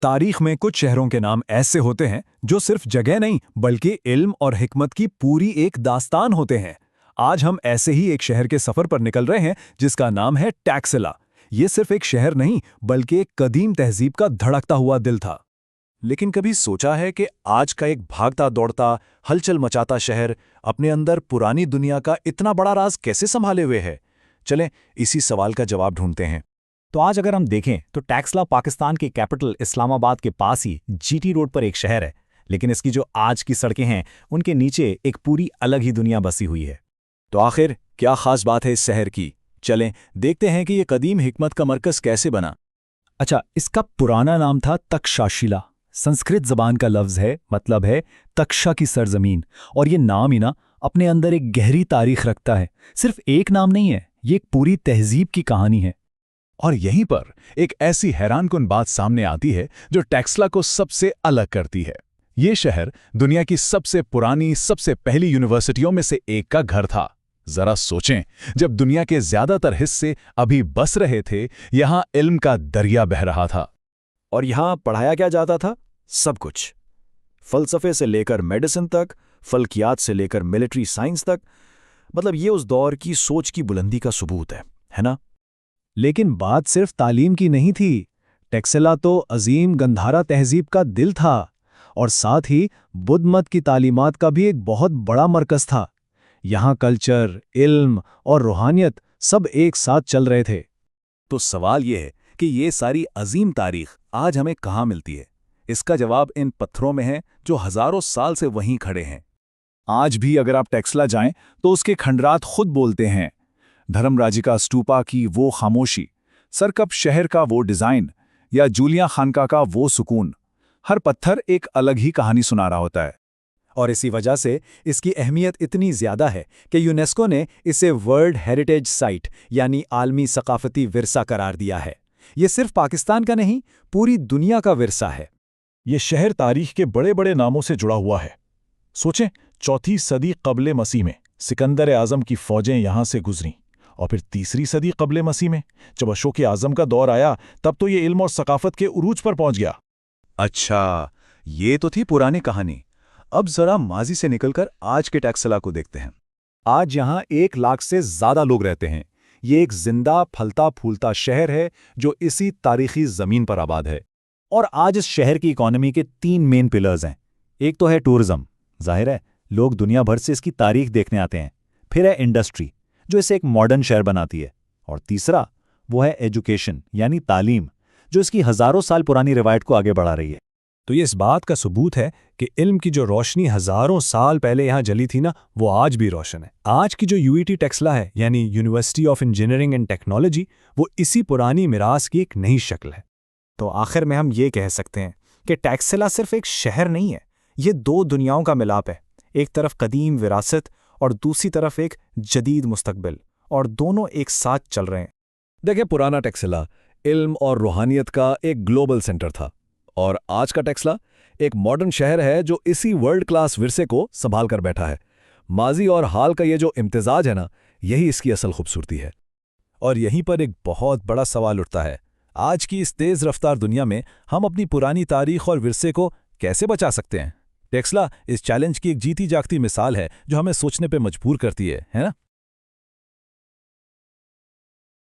तारीख में कुछ शहरों के नाम ऐसे होते हैं जो सिर्फ जगह नहीं बल्कि इल्म और हिकमत की पूरी एक दास्तान होते हैं। आज हम ऐसे ही एक शहर के सफर पर निकल रहे हैं जिसका नाम है टैक्सिला। ये सिर्फ एक शहर नहीं बल्कि एक कदीम तहजीब का धड़कता हुआ दिल था। लेकिन कभी सोचा है कि आज का एक भागता दौड़ता, हलचल मचाता शहर अपने अंदर पुरानी दुनिया का इतना बड़ा राज कैसे संभाले हुए है? चलें इसी सवाल का जवाब ढूंढते हैं। तो आज अगर हम देखें तो टैक्सला पाकिस्तान की कैपिटल इस्लामाबाद के पास ही जीटी रोड पर एक शहर है, लेकिन इसकी जो आज की सड़कें हैं उनके नीचे एक पूरी अलग ही दुनिया बसी हुई है। तो आखिर क्या खास बात है इस शहर की? चलें देखते हैं कि ये कदीम हिकमत का मरकज कैसे बना। अच्छा, इसका पुराना नाम था तक्षशिला। संस्कृत जबान का लफ्ज है, मतलब है तक्षा की सरजमीन। और ये नाम ही ना अपने अंदर एक गहरी तारीख रखता है। सिर्फ एक नाम नहीं है, ये एक पूरी तहजीब की कहानी है। और यहीं पर एक ऐसी हैरानकुन बात सामने आती है जो टैक्सला को सबसे अलग करती है। ये शहर दुनिया की सबसे पुरानी, सबसे पहली यूनिवर्सिटियों में से एक का घर था। जरा सोचें, जब दुनिया के ज्यादातर हिस्से अभी बस रहे थे, यहां इल्म का दरिया बह रहा था। और यहां पढ़ाया क्या जाता था? सब कुछ, फलसफे से लेकर मेडिसिन तक, फल्कियात से लेकर मिलिट्री साइंस तक। मतलब ये उस दौर की सोच की बुलंदी का सबूत है ना? लेकिन बात सिर्फ तालीम की नहीं थी। टैक्सिला तो अजीम गंधारा तहजीब का दिल था और साथ ही बुद्ध मत की तालीमात का भी एक बहुत बड़ा मरकज था। यहाँ कल्चर, इल्म और रूहानियत सब एक साथ चल रहे थे। तो सवाल यह है कि ये सारी अजीम तारीख आज हमें कहाँ मिलती है? इसका जवाब इन पत्थरों में है जो हजारों साल से वहीं खड़े हैं। आज भी अगर आप टैक्सला जाएं तो उसके खंडरात खुद बोलते हैं। धर्मराजिका स्तूपा की वो खामोशी, सरकप शहर का वो डिजाइन या जूलिया खानका का वो सुकून, हर पत्थर एक अलग ही कहानी सुना रहा होता है। और इसी वजह से इसकी अहमियत इतनी ज्यादा है कि यूनेस्को ने इसे वर्ल्ड हेरिटेज साइट यानी आलमी सकाफती विरसा करार दिया है। ये सिर्फ पाकिस्तान का नहीं, पूरी दुनिया का विरसा है। ये शहर तारीख के बड़े बड़े नामों से जुड़ा हुआ है। सोचें, 4वीं सदी कब्ले मसीह में सिकंदर आजम की फौजें यहां से गुजरीं, और फिर 3री सदी कब्ले मसीह में जब अशोक आजम का दौर आया, तब तो ये इल्म और सकाफत के उरूज पर पहुंच गया। अच्छा, ये तो थी पुरानी कहानी। अब जरा माजी से निकलकर आज के टैक्सला को देखते हैं। आज यहां 1 लाख से ज्यादा लोग रहते हैं। ये एक जिंदा फलता फूलता शहर है जो इसी तारीखी जमीन पर आबाद है। और आज इस शहर की इकोनॉमी के 3 मेन पिलर्स हैं। एक तो है टूरिज्म, जाहिर है लोग दुनिया भर से इसकी तारीख देखने आते हैं। फिर है इंडस्ट्री, जो इसे एक मॉडर्न शहर बनाती है। और तीसरा वो है एजुकेशन यानी तालीम, जो इसकी हजारों साल पुरानी रिवायत को आगे बढ़ा रही है। तो ये इस बात का सबूत है कि इल्म की जो रोशनी हजारों साल पहले यहाँ जली थी ना, वो आज भी रोशन है। आज की जो यूईटी टैक्सला है यानी university of engineering and technology, वो इसी पुरानी मिरास की एक नई शक्ल है। तो आखिर में हम ये कह सकते हैं कि टैक्सिला सिर्फ एक शहर नहीं है, ये 2 दुनियाओं का मिलाप है। एक तरफ कदीम विरासत और दूसरी तरफ एक जदीद मुस्तकबिल, और दोनों एक साथ चल रहे हैं। देखिए, पुराना टैक्सिला इल्म और रूहानियत का एक ग्लोबल सेंटर था, और आज का टैक्सला एक मॉडर्न शहर है जो इसी वर्ल्ड क्लास विरसे को संभाल कर बैठा है। माजी और हाल का ये जो इम्तिजाज है ना, यही इसकी असल खूबसूरती है। और यहीं पर एक बहुत बड़ा सवाल उठता है, आज की इस तेज रफ्तार दुनिया में हम अपनी पुरानी तारीख और विरसे को कैसे बचा सकते हैं? टैक्सला इस चैलेंज की एक जीती जागती मिसाल है जो हमें सोचने पे मजबूर करती है ना?